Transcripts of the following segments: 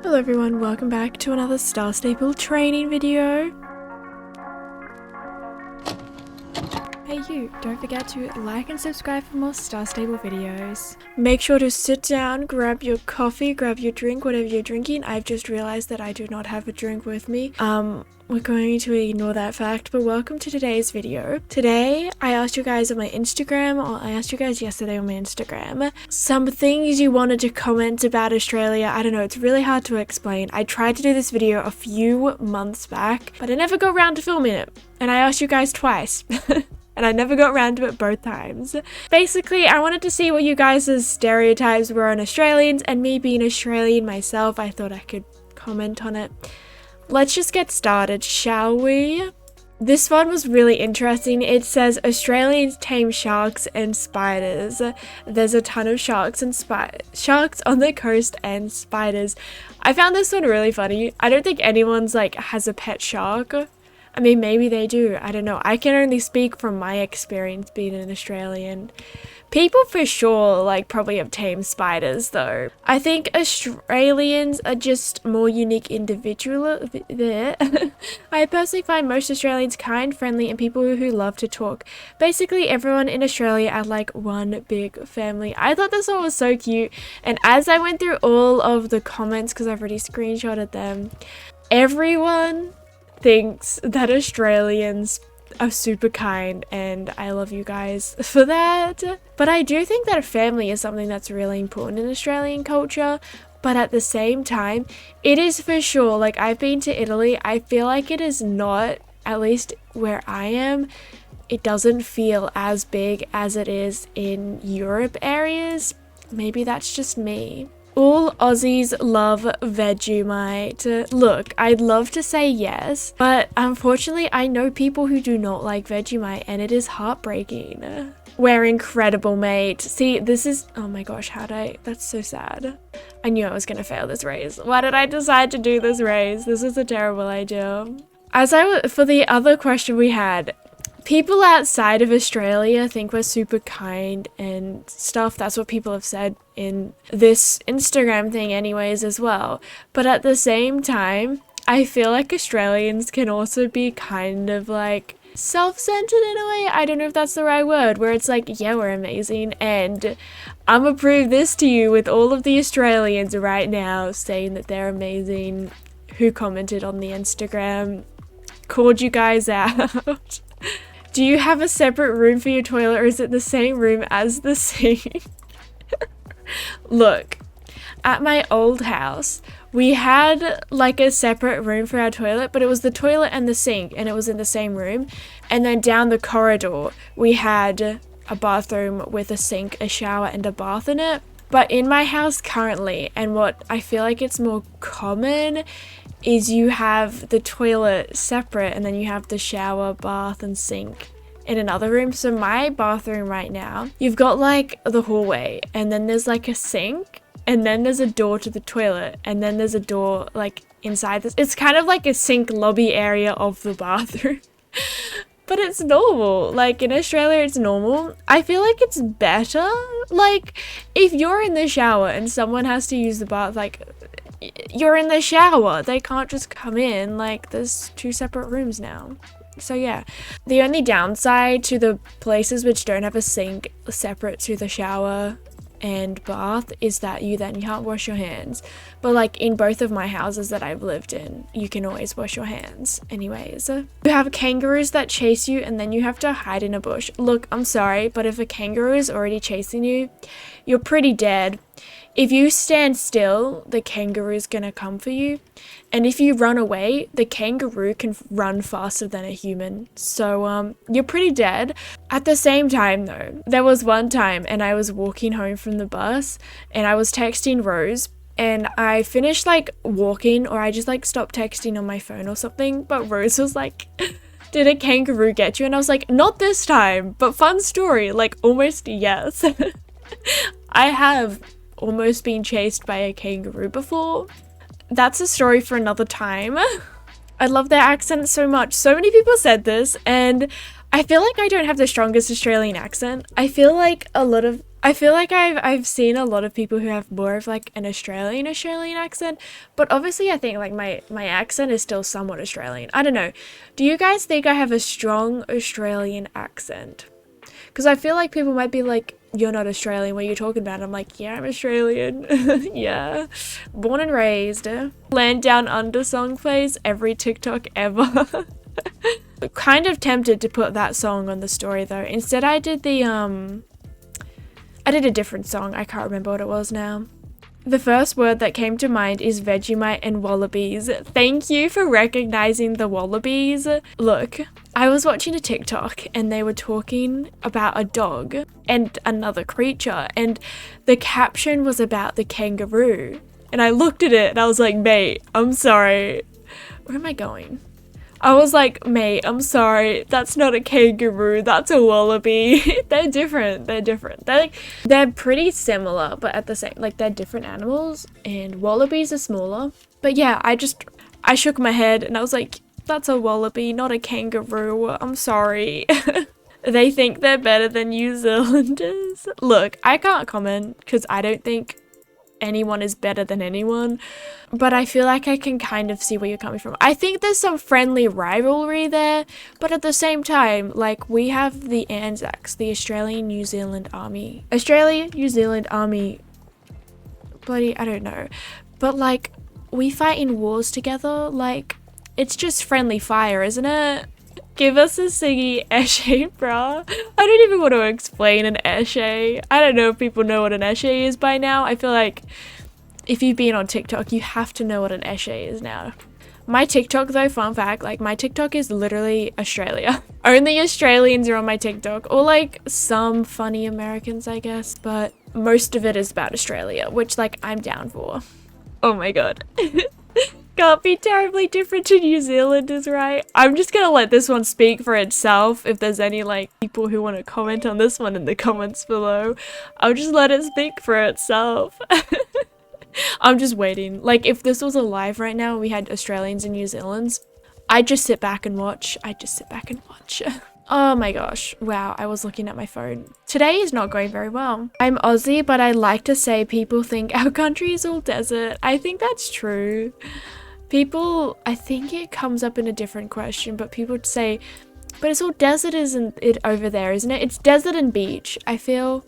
Hello everyone, welcome back to another Star Staple training video. Hey you, don't forget to like and subscribe for more Star Staple videos. Make sure to sit down, grab your coffee, grab your drink, whatever you're drinking. I've just realized that I do not have a drink with me. We're going to ignore that fact, but welcome to today's video. Today, I asked you guys on my Instagram, or I asked you guys yesterday on my Instagram, some things you wanted to comment about Australia. I don't know, it's really hard to explain. I tried to do this video a few months back, but I never got around to filming it. And I asked you guys twice. And I never got around to it both times. Basically, I wanted to see what you guys' stereotypes were on Australians, and me being Australian myself, I thought I could comment on it. Let's just get started, shall we? This one was really interesting. It says Australians tame sharks and spiders. There's a ton of sharks on the coast and spiders. I found this one really funny. I don't think anyone's has a pet shark. I mean, maybe they do. I don't know. I can only speak from my experience being an Australian. People for sure, probably have tamed spiders, though. I think Australians are just more unique individuals. I personally find most Australians kind, friendly, and people who love to talk. Basically, everyone in Australia are like one big family. I thought this one was so cute. And as I went through all of the comments, because I've already screenshotted them, everyone thinks that Australians are super kind, and I love you guys for that. But I do think that family is something that's really important in Australian culture, but at the same time, it is for sure, I've been to Italy, I feel like it is not, at least where I am, it doesn't feel as big as it is in Europe areas. Maybe that's just me. All Aussies love Vegemite. Look, I'd love to say yes, but unfortunately I know people who do not like Vegemite, and it is heartbreaking. We're incredible, mate. See, this is, oh my gosh, that's so sad. I knew I was gonna fail this race. Why did I decide to do this race? This is a terrible idea. For the other question we had, people outside of Australia think we're super kind and stuff. That's what people have said in this Instagram thing anyways as well. But at the same time, I feel like Australians can also be kind of self-centered in a way. I don't know if that's the right word, where it's yeah, we're amazing, and I'm gonna prove this to you with all of the Australians right now saying that they're amazing who commented on the Instagram, called you guys out. Do you have a separate room for your toilet, or is it the same room as the sink? Look, at my old house, we had a separate room for our toilet, but it was the toilet and the sink, and it was in the same room. And then down the corridor, we had a bathroom with a sink, a shower, and a bath in it. But in my house currently, and what I feel like it's more common, is you have the toilet separate, and then you have the shower, bath, and sink in another room. So my bathroom right now, you've got the hallway, and then there's a sink, and then there's a door to the toilet, and then there's a door inside this. It's kind of like a sink lobby area of the bathroom. But it's normal. In Australia, it's normal. I feel like it's better. If you're in the shower and someone has to use the bath, you're in the shower. They can't just come in. There's two separate rooms now. So yeah, the only downside to the places which don't have a sink separate to the shower and bath is that you can't wash your hands. But in both of my houses that I've lived in, you can always wash your hands anyways. You have kangaroos that chase you, and then you have to hide in a bush. Look, I'm sorry, but if a kangaroo is already chasing you, you're pretty dead. If you stand still, the kangaroo's gonna come for you. And if you run away, the kangaroo can run faster than a human. So, you're pretty dead. At the same time though, there was one time and I was walking home from the bus and I was texting Rose, and I finished walking, or I just stopped texting on my phone or something. But Rose was did a kangaroo get you? And I was not this time, but fun story. Almost yes. I have almost been chased by a kangaroo before. That's a story for another time. I love their accent so much. So many people said this, and I feel like I don't have the strongest Australian accent. I feel like a lot of I feel like I've seen a lot of people who have more of like an Australian accent, but obviously I think like my accent is still somewhat Australian. I don't know. Do you guys think I have a strong Australian accent? Because I feel like people might be like, you're not Australian, what are you talking about? I'm like, yeah, I'm Australian. Yeah. Born and raised. Land Down Under song plays every TikTok ever. Kind of tempted to put that song on the story though. Instead I did a different song. I can't remember what it was now. The first word that came to mind is Vegemite and wallabies. Thank you for recognizing the wallabies. Look, I was watching a TikTok and they were talking about a dog and another creature, and the caption was about the kangaroo. And I looked at it and I was like, mate, I'm sorry. Where am I going? I was like, mate, I'm sorry, that's not a kangaroo, that's a wallaby. They're different, they're pretty similar, but at the same, like, they're different animals, and wallabies are smaller. But yeah, I shook my head and I was like, that's a wallaby, not a kangaroo, I'm sorry. They think they're better than New Zealanders. Look, I can't comment, because I don't think anyone is better than anyone, but I feel like I can kind of see where you're coming from. I think there's some friendly rivalry there, but at the same time, like, we have the Anzacs, the Australian New Zealand Army. Australia, New Zealand Army, bloody, I don't know, but like, we fight in wars together, like, it's just friendly fire, isn't it? Give us a singy esche, bruh. I don't even want to explain an esche. I don't know if people know what an esche is by now. I feel like if you've been on TikTok, you have to know what an esche is now. My TikTok though, fun fact, like my TikTok is literally Australia. Only Australians are on my TikTok, or like some funny Americans, I guess, but most of it is about Australia, which like I'm down for. Oh my god. Can't be terribly different to New Zealanders, right? I'm just gonna let this one speak for itself. If there's any like people who want to comment on this one in the comments below, I'll just let it speak for itself. I'm just waiting. Like, if this was a live right now and we had Australians and New Zealanders, I'd just sit back and watch. Oh my gosh. Wow, I was looking at my phone. Today is not going very well. I'm Aussie, but I like to say people think our country is all desert. I think that's true. People, I think it comes up in a different question, but people say, but it's all desert, isn't it, over there, isn't it? It's desert and beach, I feel.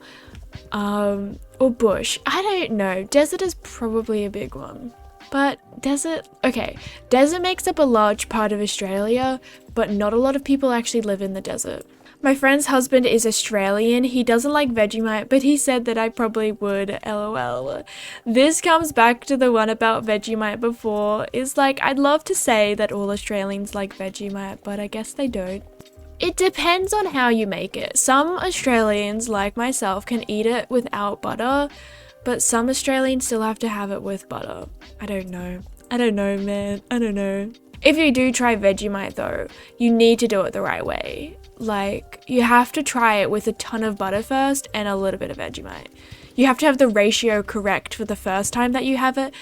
Or bush. I don't know. Desert is probably a big one. But desert, okay, desert makes up a large part of Australia, but not a lot of people actually live in the desert. My friend's husband is Australian. He doesn't like Vegemite, but he said that I probably would, lol. This comes back to the one about Vegemite before. Is like, I'd love to say that all Australians like Vegemite, but I guess they don't. It depends on how you make it. Some Australians, like myself, can eat it without butter, but some Australians still have to have it with butter. I don't know. I don't know, man. I don't know. If you do try Vegemite though, you need to do it the right way. Like, you have to try it with a ton of butter first and a little bit of Vegemite. You have to have the ratio correct for the first time that you have it,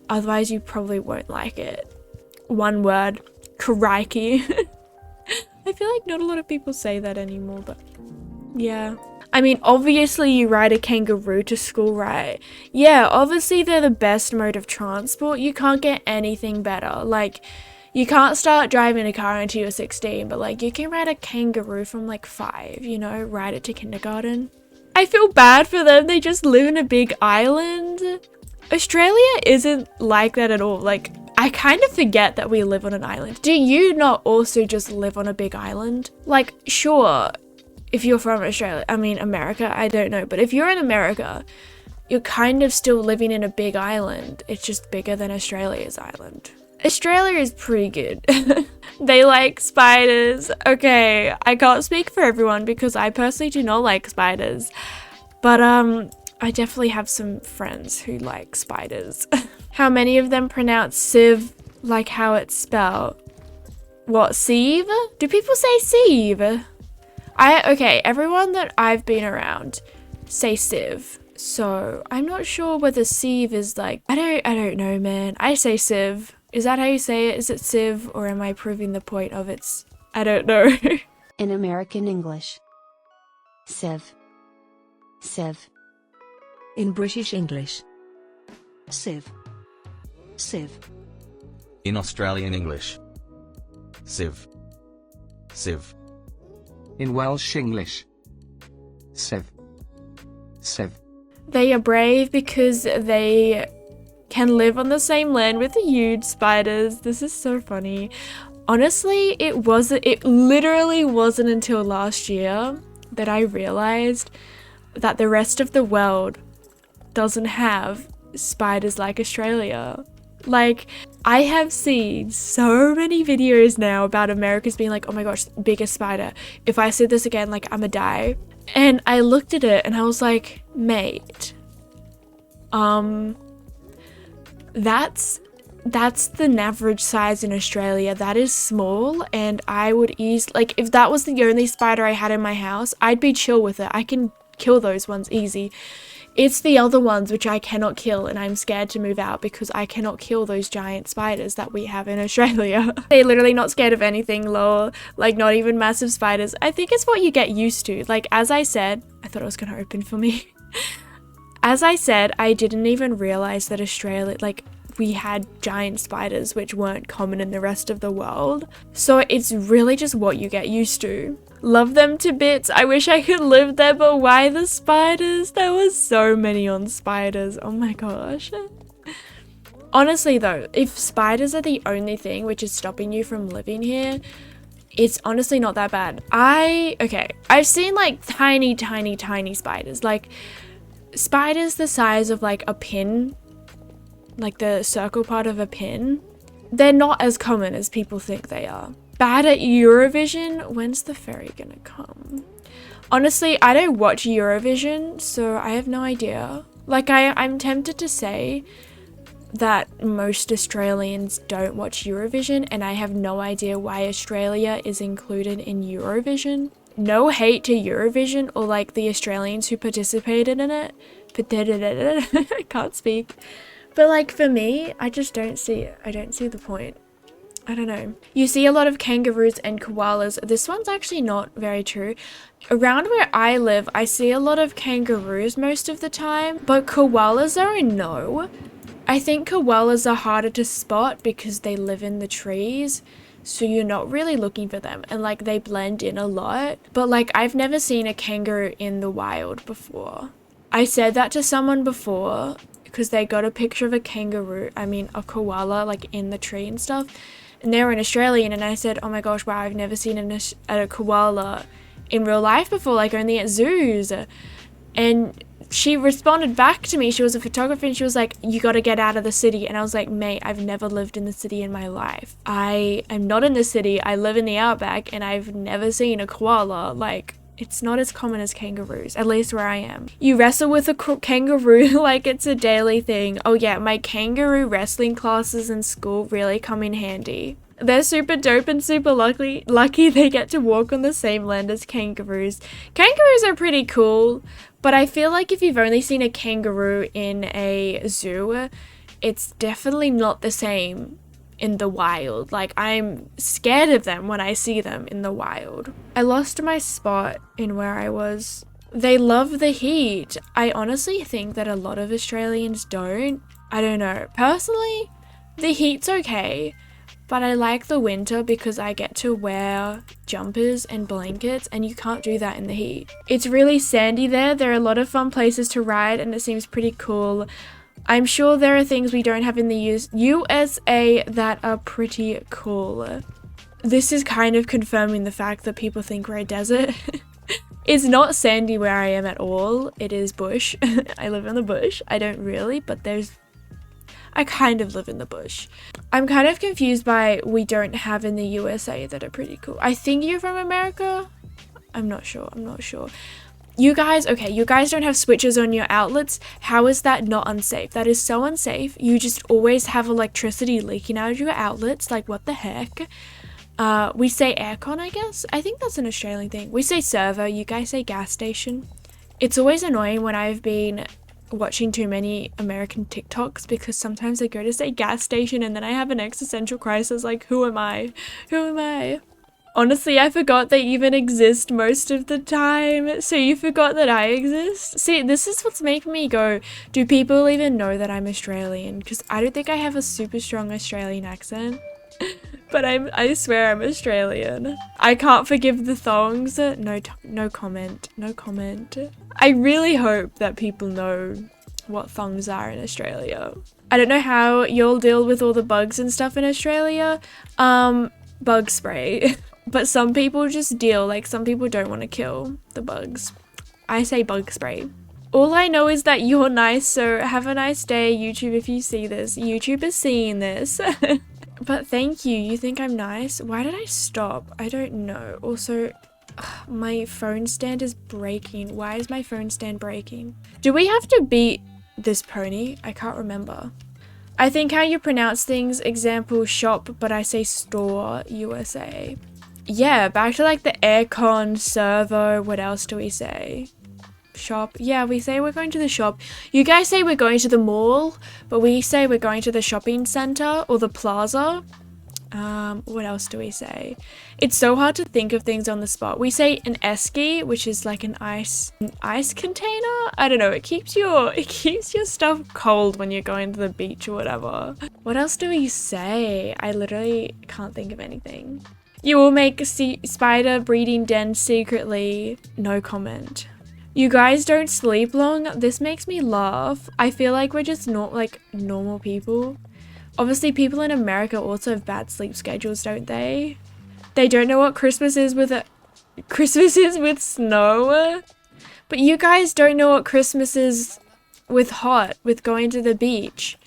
otherwise you probably won't like it. One word, crikey. I feel like not a lot of people say that anymore, but yeah. I mean, obviously you ride a kangaroo to school, right? Yeah, obviously they're the best mode of transport. You can't get anything better. Like, you can't start driving a car until you're 16, but like, you can ride a kangaroo from like 5, you know, ride it to kindergarten. I feel bad for them. They just live in a big island. Australia isn't like that at all. Like, I kind of forget that we live on an island. Do you not also just live on a big island? Like, sure, if you're from Australia, I mean America, I don't know, but if you're in America, you're kind of still living in a big island. It's just bigger than Australia's island. Australia is pretty good. They like spiders. Okay, I can't speak for everyone because I personally do not like spiders, but I definitely have some friends who like spiders. How many of them pronounce sieve like how it's spelled? What, sieve? Do people say sieve? Okay, everyone that I've been around say sieve. So I'm not sure whether sieve is like, I don't know, man. I say sieve. Is that how you say it? Is it sieve, or am I proving the point of it's, I don't know. In American English, sieve. Sieve. In British English. Sieve. Sieve. In Australian English. Sieve. Sieve. In Welsh English. Sieve. Sieve. They are brave because they can live on the same land with the huge spiders. This is so funny. Honestly, it literally wasn't until last year that I realized that the rest of the world doesn't have spiders like Australia. Like, I have seen so many videos now about Americans being like, oh my gosh, biggest spider. If I see this again, like, I'ma die. And I looked at it and I was like, mate, that's the average size in Australia. That is small, and I would like, if that was the only spider I had in my house, I'd be chill with it. I can kill those ones easy. It's the other ones which I cannot kill, and I'm scared to move out because I cannot kill those giant spiders that we have in Australia. They're literally not scared of anything, lol. Like, not even massive spiders. I think it's what you get used to. Like, as I said, I thought it was gonna open for me. As I said, I didn't even realize that Australia, like, we had giant spiders which weren't common in the rest of the world. So it's really just what you get used to. Love them to bits. I wish I could live there, but why the spiders? There was so many on spiders. Oh my gosh. Honestly though, if spiders are the only thing which is stopping you from living here, it's honestly not that bad. I've seen like tiny spiders. Like spiders the size of like a pin, like the circle part of a pin. They're not as common as people think they are. Bad at Eurovision? When's the ferry gonna come? Honestly, I don't watch Eurovision, so I have no idea. Like, I'm tempted to say that most Australians don't watch Eurovision, and I have no idea why Australia is included in Eurovision. No hate to Eurovision or like the Australians who participated in it. I can't speak. But like for me, I just don't see it. I don't see the point. I don't know. You see a lot of kangaroos and koalas. This one's actually not very true. Around where I live, I see a lot of kangaroos most of the time, but koalas are a no. I think koalas are harder to spot because they live in the trees, so you're not really looking for them, and like they blend in a lot. But like I've never seen a kangaroo in the wild before. I said that to someone before because they got a picture of a koala like in the tree and stuff. And they were an Australian, and I said, oh my gosh, wow, I've never seen a koala in real life before, like only at zoos. And she responded back to me. She was a photographer, and she was like, you got to get out of the city. And I was like, mate, I've never lived in the city in my life. I am not in the city. I live in the outback, and I've never seen a koala. Like, it's not as common as kangaroos, at least where I am. You wrestle with a kangaroo like it's a daily thing. Oh yeah, my kangaroo wrestling classes in school really come in handy. They're super dope and super lucky they get to walk on the same land as kangaroos. Kangaroos are pretty cool, but I feel like if you've only seen a kangaroo in a zoo, it's definitely not the same in the wild. Like, I'm scared of them when I see them in the wild. I lost my spot in where I was. They love the heat. I honestly think that a lot of Australians don't. I don't know. Personally, the heat's okay, but I like the winter because I get to wear jumpers and blankets, and you can't do that in the heat. It's really sandy there. There are a lot of fun places to ride, and it seems pretty cool. I'm sure there are things we don't have in the USA that are pretty cool. This is kind of confirming the fact that people think we're a desert. It's not sandy where I am at all. It is bush. I live in the bush. I don't really, but I kind of live in the bush. I'm kind of confused by we don't have in the USA that are pretty cool. I think you're from America? I'm not sure. You guys don't have switches on your outlets. How is that not unsafe? That is so unsafe. You just always have electricity leaking out of your outlets. Like, what the heck? We say aircon, I guess. I think that's an Australian thing. We say servo. You guys say gas station. It's always annoying when I've been watching too many American TikToks because sometimes I go to say gas station and then I have an existential crisis. Like, who am I? Honestly, I forgot they even exist most of the time. So you forgot that I exist? See, this is what's making me go, do people even know that I'm Australian? Because I don't think I have a super strong Australian accent. But I swear I'm Australian. I can't forgive the thongs. No comment. No comment. I really hope that people know what thongs are in Australia. I don't know how you'll deal with all the bugs and stuff in Australia. Bug spray. But some people just deal, like some people don't want to kill the bugs. I say bug spray. All I know is that you're nice, so have a nice day, YouTube, if you see this. YouTube is seeing this. But thank you. You think I'm nice? Why did I stop? I don't know. Also, my phone stand is breaking. Why is my phone stand breaking? Do we have to beat this pony? I can't remember. I think how you pronounce things, example shop, but I say store, USA. Yeah, back to like the aircon, servo, what else do we say? Shop. Yeah, we say we're going to the shop. You guys say we're going to the mall, but we say we're going to the shopping center or the plaza. What else do we say? It's so hard to think of things on the spot. We say an esky, which is like an ice container. I don't know. It keeps your stuff cold when you're going to the beach or whatever. What else do we say? I literally can't think of anything. You will make a spider breeding den secretly. No comment. You guys don't sleep long? This makes me laugh. I feel like we're just not like normal people. Obviously, people in America also have bad sleep schedules, don't they? They don't know what Christmas is with snow. But you guys don't know what Christmas is with going to the beach.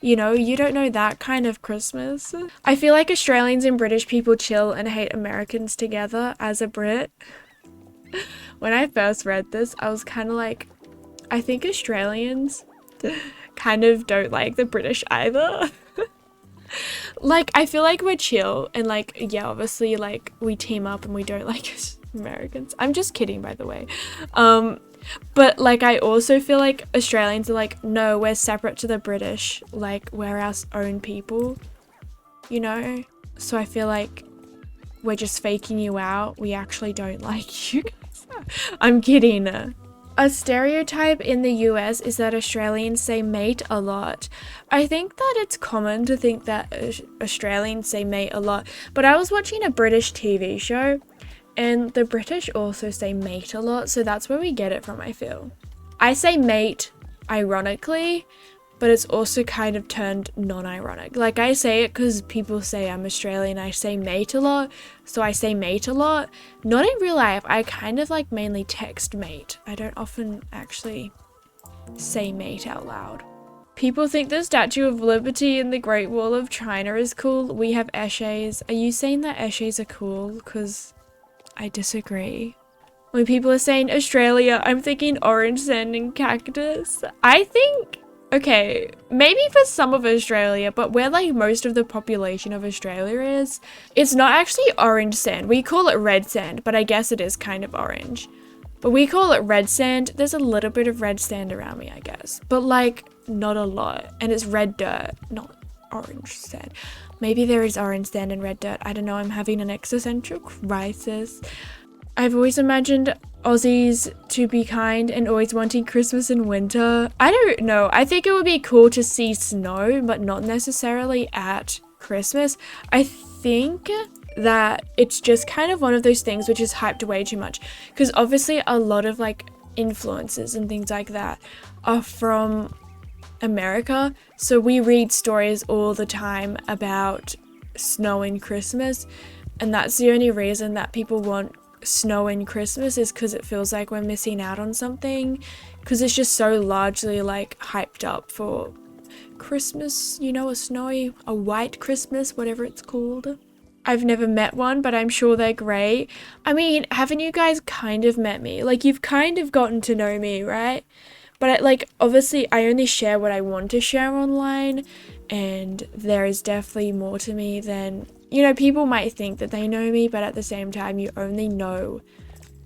You know, you don't know that kind of Christmas. I feel like Australians and British people chill and hate Americans together as a Brit. When I first read this, I was kind of like, I think Australians kind of don't like the British either. Like, I feel like we're chill and like, yeah, obviously like we team up and we don't like Americans. I'm just kidding, by the way. But like, I also feel like Australians are like, no, we're separate to the British. Like, we're our own people, you know? So I feel like we're just faking you out. We actually don't like you guys. I'm kidding. A stereotype in the US is that Australians say mate a lot. I think that it's common to think that Australians say mate a lot, but I was watching a British TV show and the British also say mate a lot, so that's where we get it from, I feel. I say mate ironically, but it's also kind of turned non-ironic. Like, I say it because people say I'm Australian, I say mate a lot, so I say mate a lot. Not in real life, I kind of like mainly text mate. I don't often actually say mate out loud. People think the Statue of Liberty and the Great Wall of China is cool. We have eshays. Are you saying that eshays are cool? Because I disagree. When people are saying Australia, I'm thinking orange sand and cactus. I think, okay, maybe for some of Australia, but where like most of the population of Australia is, it's not actually orange sand. We call it red sand, but I guess it is kind of orange. But we call it red sand. There's a little bit of red sand around me, I guess. But like, not a lot. And it's red dirt, not orange sand. Maybe there is orange sand and red dirt. I don't know, I'm having an existential crisis. I've always imagined Aussies to be kind and always wanting Christmas and winter. I don't know. I think it would be cool to see snow, but not necessarily at Christmas. I think that it's just kind of one of those things which is hyped way too much. Because obviously a lot of like influences and things like that are from America. So we read stories all the time about snow and Christmas. And that's the only reason that people want snow and Christmas is because it feels like we're missing out on something, because it's just so largely like hyped up for Christmas, you know, a white Christmas, whatever it's called. I've never met one, but I'm sure they're great. I mean, haven't you guys kind of met me? Like, you've kind of gotten to know me, right? But like, obviously I only share what I want to share online, and there is definitely more to me than, you know, people might think that they know me, but at the same time, you only know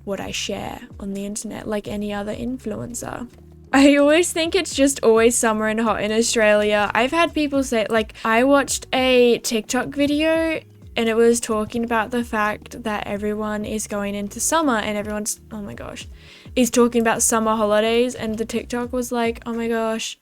what I share on the internet, like any other influencer. I always think it's just always summer and hot in Australia. I've had people say, like, I watched a TikTok video and it was talking about the fact that everyone is going into summer and everyone's, oh my gosh, is talking about summer holidays, and the TikTok was like, oh my gosh,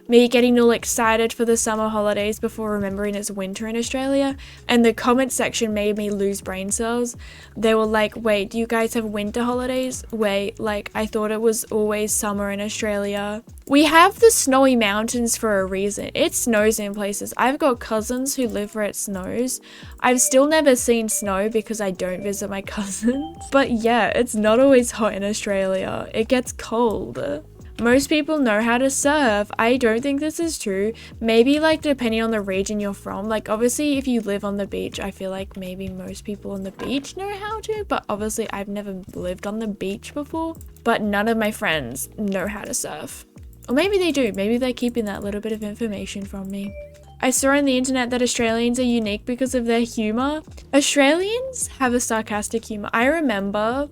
me getting all excited for the summer holidays before remembering it's winter in Australia, and the comment section made me lose brain cells. They were like, wait, do you guys have winter holidays? Wait, like, I thought it was always summer in Australia. We have the snowy mountains for a reason. It snows in places. I've got cousins who live where it snows. I've still never seen snow because I don't visit my cousins. But yeah, it's not always hot in Australia. It gets cold. Most people know how to surf. I don't think this is true. Maybe like depending on the region you're from. Like obviously if you live on the beach, I feel like maybe most people on the beach know how to, but obviously I've never lived on the beach before. But none of my friends know how to surf. Or maybe they do. Maybe they're keeping that little bit of information from me. I saw on the internet that Australians are unique because of their humour. Australians have a sarcastic humour. I remember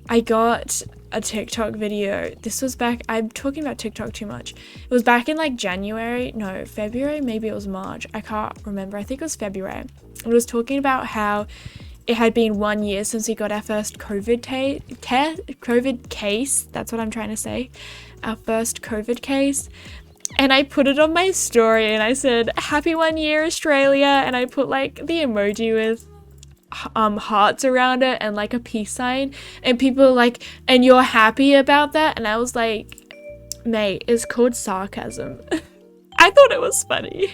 I got a TikTok video. This was back, I'm talking about TikTok too much. It was back in like February, maybe it was March. I can't remember. I think it was February. It was talking about how it had been 1 year since we got our first COVID case. That's what I'm trying to say. Our first COVID case. And I put it on my story and I said, happy 1 year Australia. And I put like the emoji with hearts around it and like a peace sign, and people were like, and you're happy about that? And I was like, mate, it's called sarcasm. I thought it was funny.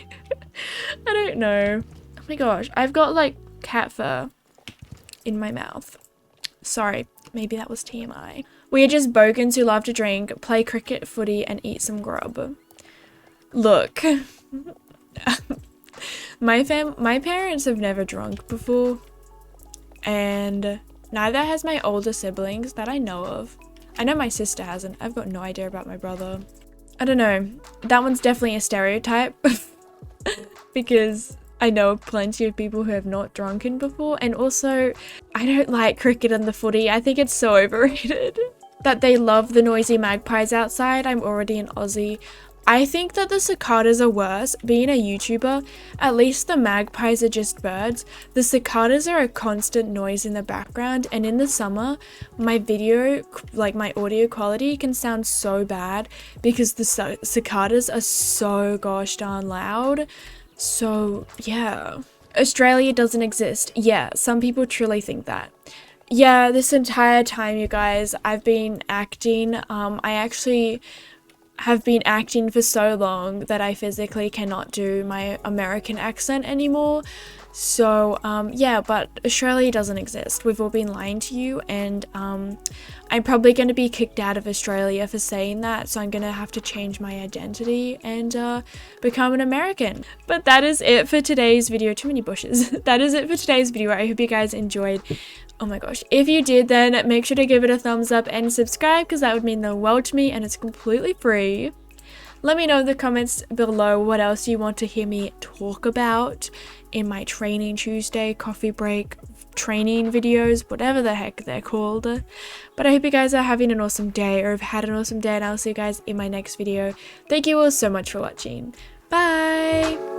I don't know. Oh my gosh, I've got like cat fur in my mouth. Sorry, maybe that was TMI. We are just bogans who love to drink, play cricket, footy, and eat some grub. Look, my parents have never drunk before. And neither has my older siblings that I know of. I know my sister hasn't. I've got no idea about my brother. I don't know. That one's definitely a stereotype. Because I know plenty of people who have not drunken before. And also, I don't like cricket and the footy. I think it's so overrated. That they love the noisy magpies outside. I'm already an Aussie. I think that the cicadas are worse. Being a YouTuber, at least the magpies are just birds. The cicadas are a constant noise in the background, and in the summer, my video, like my audio quality can sound so bad because the cicadas are so gosh darn loud. So yeah. Australia doesn't exist. Yeah, some people truly think that. Yeah, this entire time, you guys, I've been acting. I actually have been acting for so long that I physically cannot do my American accent anymore. So yeah, but Australia doesn't exist. We've all been lying to you, and I'm probably going to be kicked out of Australia for saying that, so I'm going to have to change my identity and become an American. But that is it for today's video. Too many bushes. That is it for today's video. I hope you guys enjoyed. Oh my gosh, if you did, then make sure to give it a thumbs up and subscribe, because that would mean the world to me, and it's completely free. Let me know in the comments below what else you want to hear me talk about in my Training Tuesday, coffee break, training videos, whatever the heck they're called. But I hope you guys are having an awesome day, or have had an awesome day, and I'll see you guys in my next video. Thank you all so much for watching. Bye!